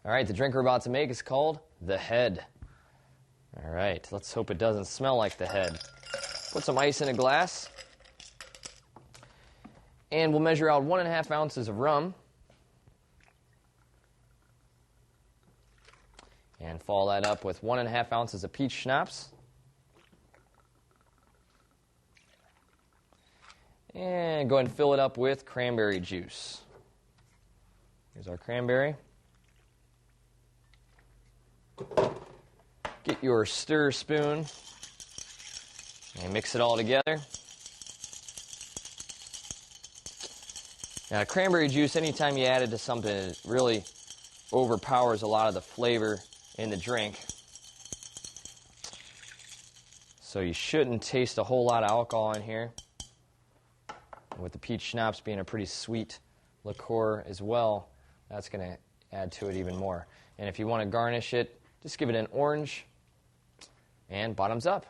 All right, the drink we're about to make is called the Head. All right, let's hope it doesn't smell like the Head. Put some ice in a glass. And we'll measure out 1.5 ounces of rum. And follow that up with 1.5 ounces of peach schnapps. And go ahead and fill it up with cranberry juice. Here's our cranberry. Get your stir spoon and mix it all together. Now, cranberry juice, anytime you add it to something, it really overpowers a lot of the flavor in the drink. So you shouldn't taste a whole lot of alcohol in here. With the peach schnapps being a pretty sweet liqueur as well, that's going to add to it even more. And if you want to garnish it, just give it an orange, and bottoms up.